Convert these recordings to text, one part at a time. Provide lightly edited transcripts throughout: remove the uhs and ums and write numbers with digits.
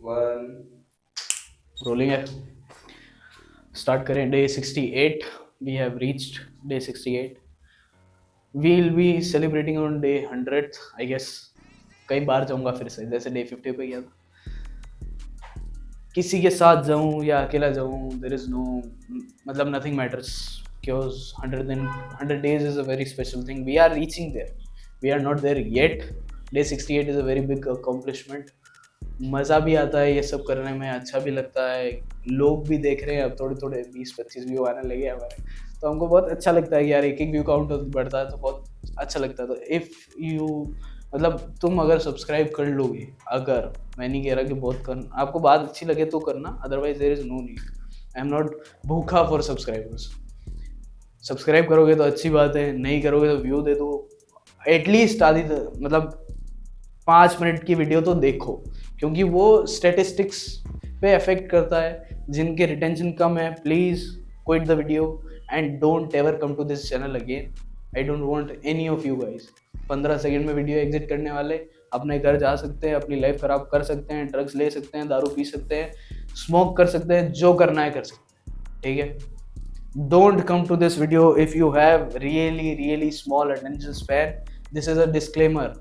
One. Rolling है। Start करें। Day 68, we have reached day 68। We will be celebrating on day 100 I guess. कई बार जाऊंगा फिर से, जैसे डे 50 पे गया था। किसी के साथ जाऊं या अकेला जाऊं, देर इज नो मतलब nothing matters, because 100 days is a very special thing. We are reaching there, we are not there yet. Day 68 is a very big accomplishment. मज़ा भी आता है ये सब करने में, अच्छा भी लगता है। लोग भी देख रहे हैं, अब थोड़े थोड़े 20-25 व्यू आने लगे हैं हमारे, तो हमको बहुत अच्छा लगता है कि यार एक एक व्यू काउंट बढ़ता है तो बहुत अच्छा लगता है। तो इफ़ यू मतलब तुम अगर सब्सक्राइब कर लोगे, अगर, मैं नहीं कह रहा कि बहुत करना, आपको बात अच्छी लगे तो करना, otherwise there is no need. I am not भूखा फॉर सब्सक्राइबर्स। सब्सक्राइब करोगे तो अच्छी बात है, नहीं करोगे तो व्यू दे दो। एटलीस्ट आधी मतलब 5 मिनट की वीडियो तो देखो, क्योंकि वो स्टेटिस्टिक्स पे अफेक्ट करता है। जिनके रिटेंशन कम है, please quit the video and don't ever come to this channel again. I don't want any of you guys. 15 second में वीडियो एग्जिट करने वाले अपने घर जा सकते हैं, अपनी लाइफ खराब कर सकते हैं, ड्रग्स ले सकते हैं, दारू पी सकते हैं, स्मोक कर सकते हैं, जो करना है कर सकते हैं, ठीक है। Don't come to this video if you have really really small attention span. This is a disclaimer.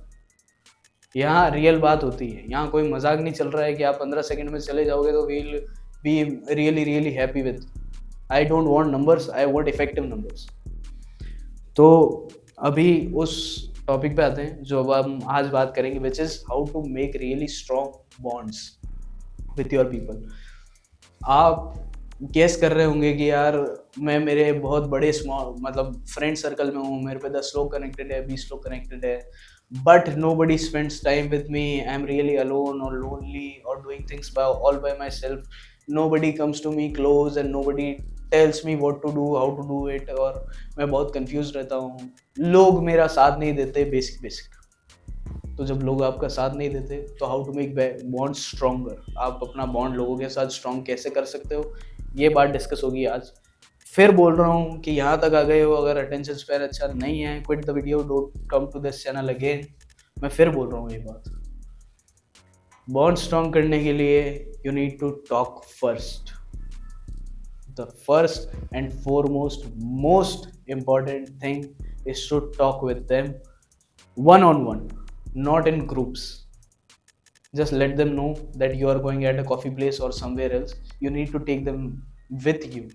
यहाँ रियल बात होती है, यहाँ कोई मजाक नहीं चल रहा है कि आप 15 सेकंड में चले जाओगे तो we'll be really really happy with. I don't want numbers, I want effective numbers. तो अभी उस टॉपिक पे आते हैं जो अब हम आज बात करेंगे, which is how to make really strong bonds with your people. आप गेस कर रहे होंगे कि यार मैं मेरे बहुत बड़े स्मॉल मतलब फ्रेंड सर्कल में हूँ, मेरे पे 10 लोग कनेक्टेड है, 20 लोग कनेक्टेड है, but nobody spends time with me. I'm really alone or lonely or doing things all by myself. Nobody comes to me close and nobody tells me what to do, how to do it, और मैं बहुत confused रहता हूँ। लोग मेरा साथ नहीं देते, बेसिक। तो जब लोग आपका साथ नहीं देते तो how to make bond stronger, आप अपना बॉन्ड लोगों के साथ स्ट्रॉन्ग कैसे कर सकते हो, ये बात डिस्कस होगी आज। फिर बोल रहा हूँ कि यहाँ तक आ गए हो, अगर अटेंशन स्पैन अच्छा नहीं है, quit the video, don't come to this channel again. मैं फिर बोल रहा हूँ ये बात। बॉन्ड स्ट्रॉन्ग करने के लिए you need to talk first. The first and foremost most important thing is to talk with them one on one, not in groups. Just let them know that you are going at a coffee place or somewhere else. You need to take them with you.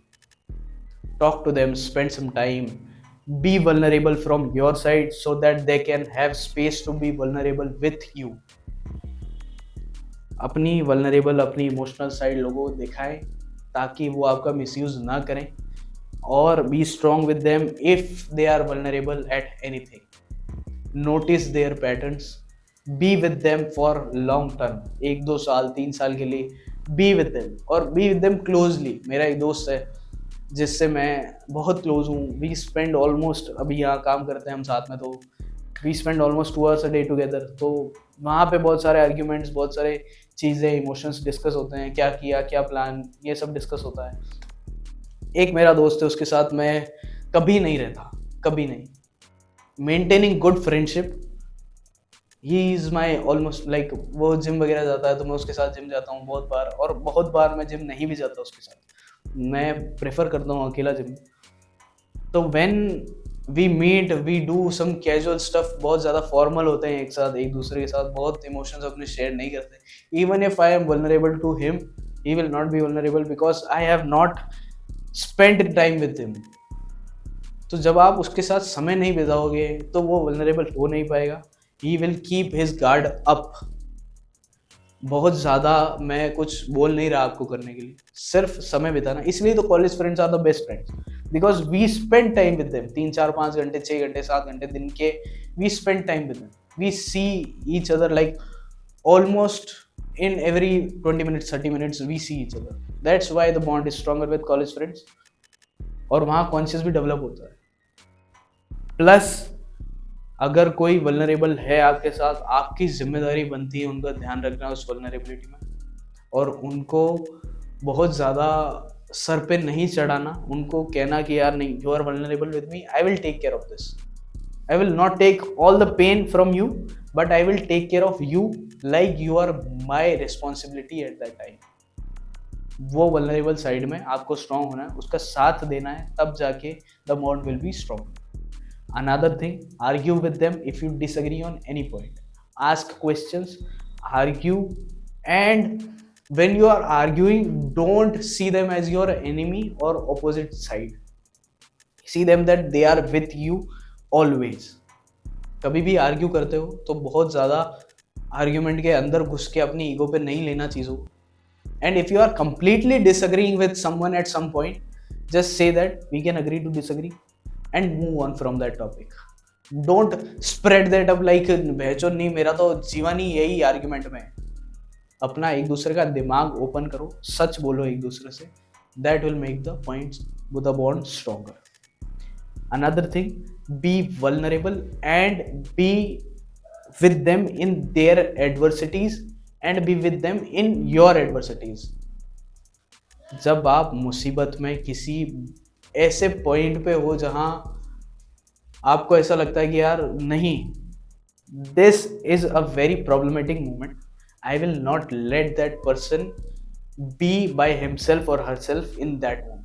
Talk to them, spend some time, be vulnerable from your side so that they can have space to be vulnerable with you. अपनी vulnerable, अपनी emotional side लोगों को दिखाएं ताकि वो आपका misuse ना करें, और be strong with them if they are vulnerable at anything. Notice their patterns, be with them for long term, 1-2 साल 3 साल के लिए बी विद देम, और बी विद देम क्लोजली। मेरा एक दोस्त है जिससे मैं बहुत क्लोज हूँ, वी स्पेंड ऑलमोस्ट, अभी यहाँ काम करते हैं हम साथ में, तो we spend almost 2 hours a day together. तो वहाँ पे बहुत सारे आर्ग्यूमेंट्स, बहुत सारे चीज़ें, इमोशंस डिस्कस होते हैं, क्या किया, क्या प्लान, ये सब डिस्कस होता है। एक मेरा दोस्त है, उसके साथ मैं कभी नहीं रहता, कभी नहीं। Maintaining good friendship, he is my almost like, वो जिम वगैरह जाता है तो मैं उसके साथ जिम जाता हूँ बहुत बार, और बहुत बार मैं जिम नहीं भी जाता उसके साथ, मैं प्रेफर करता हूँ अकेला जिम। तो when we meet, we do some casual stuff, बहुत ज़्यादा फॉर्मल होते हैं एक साथ, एक दूसरे के साथ बहुत इमोशंस अपने शेयर नहीं करते। Even if I am vulnerable to him, he will not be vulnerable because I have not spend time with him. तो जब आप उसके साथ समय नहीं बिताओगे तो वो वल्नरेबल हो नहीं पाएगा। He will keep his guard up. बहुत ज़्यादा मैं कुछ बोल नहीं रहा आपको करने के लिए, सिर्फ समय बिताना। इसलिए तो college friends are the best friends, because we spend time with them, 3-4-5 घंटे, 6 घंटे, 7 घंटे दिन के, we spend time with them, we see each other like almost in every 20 minutes 30 minutes we see each other. That's why the bond is stronger with college friends. और वहाँ conscious भी develop होता है। प्लस अगर कोई vulnerable है आपके साथ, आपकी जिम्मेदारी बनती है उनका ध्यान रखना उस वल्नरेबिलिटी में, और उनको बहुत ज़्यादा सर पे नहीं चढ़ाना, उनको कहना कि यार नहीं, you are vulnerable with me, I will take care of this, I will not take all the pain from you, but I will take care of you like you are my responsibility at that time. वो vulnerable side में आपको strong होना है, उसका साथ देना है, तब जाके the bond will be strong. Another thing, argue with them if you disagree on any point. Ask questions, argue, and when you are arguing, don't see them as your enemy or opposite side. See them that they are with you always. कभी भी argue करते हो तो बहुत ज़्यादा argument के अंदर घुस के अपनी ईगो पे नहीं लेना चीज़ों को. And if you are completely disagreeing with someone at some point, just say that we can agree to disagree and move on from that topic. Don't spread that up like बहचो नहीं मेरा तो जीवन ही यही आर्ग्यूमेंट में है. अपना एक दूसरे का दिमाग ओपन करो, सच बोलो एक दूसरे से. That will make the points with the bond stronger. Another thing, be vulnerable and be with them in their adversities and be with them in your adversities. जब आप मुसीबत में किसी ऐसे पॉइंट पे हो जहां आपको ऐसा लगता है कि यार नहीं, this is a very problematic moment, I will not let that person be by himself or herself in that moment.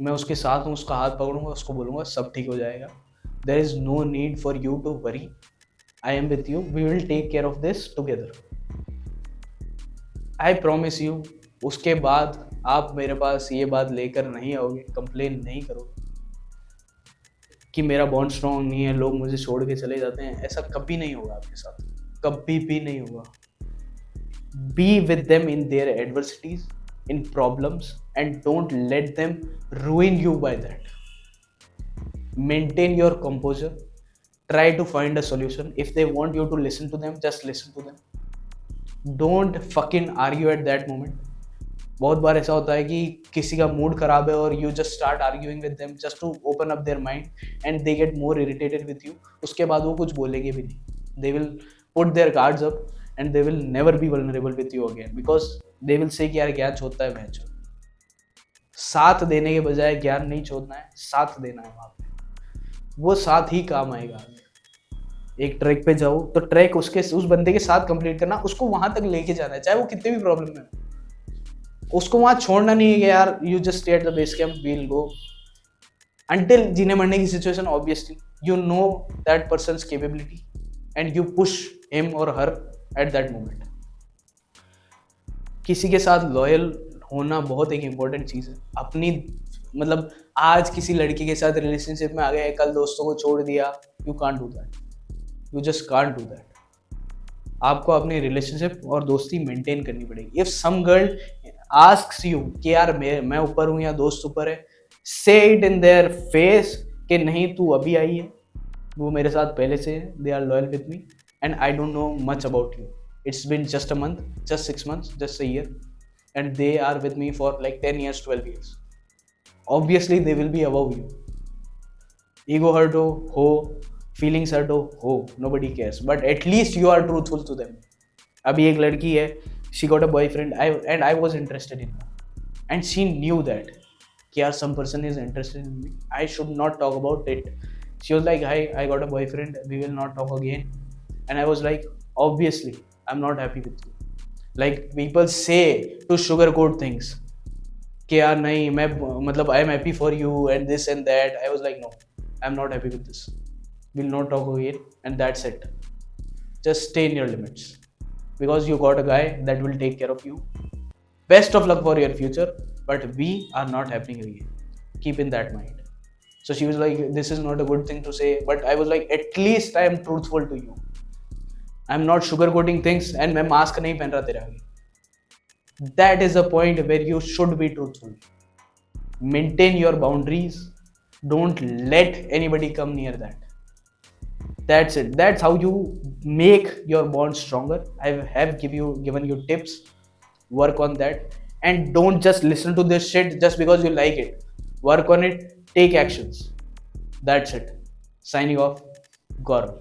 मैं उसके साथ हूँ, उसका हाथ पकड़ूंगा, उसको बोलूँगा सब ठीक हो जाएगा. There is no need for you to worry. I am with you. We will take care of this together. I promise you. उसके बाद आप मेरे पास ये बात लेकर नहीं आओगे, कंप्लेन नहीं करोगे कि मेरा बॉन्ड स्ट्रॉन्ग नहीं है, लोग मुझे छोड़ के चले जाते हैं. ऐसा कभी नहीं होगा आपके साथ, कभी भी नहीं होगा. Be with them in their adversities, in problems, and don't let them ruin you by that. Maintain your composure. Try to find a solution. If they want you to listen to them, just listen to them. Don't fucking argue at that moment. बहुत बार ऐसा होता है कि किसी का mood खराब है और you just start arguing with them just to open up their mind and they get more irritated with you. उसके बाद वो कुछ बोलेंगे भी नहीं. They will put their guards up and they will never be vulnerable with you again because they will say कि यार ज्ञान छोड़ता है बहन छोड़. साथ देने के बजाय ज्ञान नहीं छोड़ना है, साथ देना है. वहाँ पे वो साथ ही काम आएगा. एक ट्रैक पे जाओ तो ट्रैक उस बंदे के साथ कंप्लीट करना, उसको वहां तक लेके जाना है चाहे वो कितने भी प्रॉब्लम में. उसको वहां छोड़ना नहीं है कि यार you just stay at the base camp, we will go until जीने मरने की situation. Obviously you know that person's capability and you push him और हर एट दैट मोमेंट. किसी के साथ लॉयल होना बहुत एक इम्पोर्टेंट चीज़ है. अपनी मतलब आज किसी लड़की के साथ रिलेशनशिप में आ गए, कल दोस्तों को छोड़ दिया, you can't do that. You just can't do that. आपको अपनी रिलेशनशिप और दोस्ती मेंटेन करनी पड़ेगी. If some girl asks you कि यार मैं ऊपर हूँ या दोस्त ऊपर है, से इट इन देयर फेस कि नहीं तू अभी आई है, वो मेरे साथ पहले से है, they are loyal with me and I don't know much about you. It's been just a month, just 6 months, just a year, and they are with me for like 10 years, 12 years. Obviously they will be above you. Ego hurt ho, feelings hurt ho, nobody cares, but at least you are truthful to them. अभी एक लड़की है, she got a boyfriend and I was interested in her and she knew that कि यार some person is interested in me, I should not talk about it. She was like, hi, I got a boyfriend, we will not talk again. And I was like, obviously I'm not happy with you. Like people say to sugarcoat things कि यार नहीं मैं मतलब I am happy for you and this and that. I was like no, I am not happy with this. We'll not talk again and that's it. Just stay in your limits because you got a guy that will take care of you. Best of luck for your future, but we are not happening again. Keep in that mind. So she was like, this is not a good thing to say, but I was like, at least I am truthful to you. I'm not sugarcoating things and मैं mask नहीं पहन रहा तेरे आगे. That is the point where you should be truthful. Maintain your boundaries. Don't let anybody come near that. That's it. That's how you make your bond stronger. I have given you tips. Work on that. And don't just listen to this shit just because you like it. Work on it. Take actions. That's it. Signing off. Gaurav.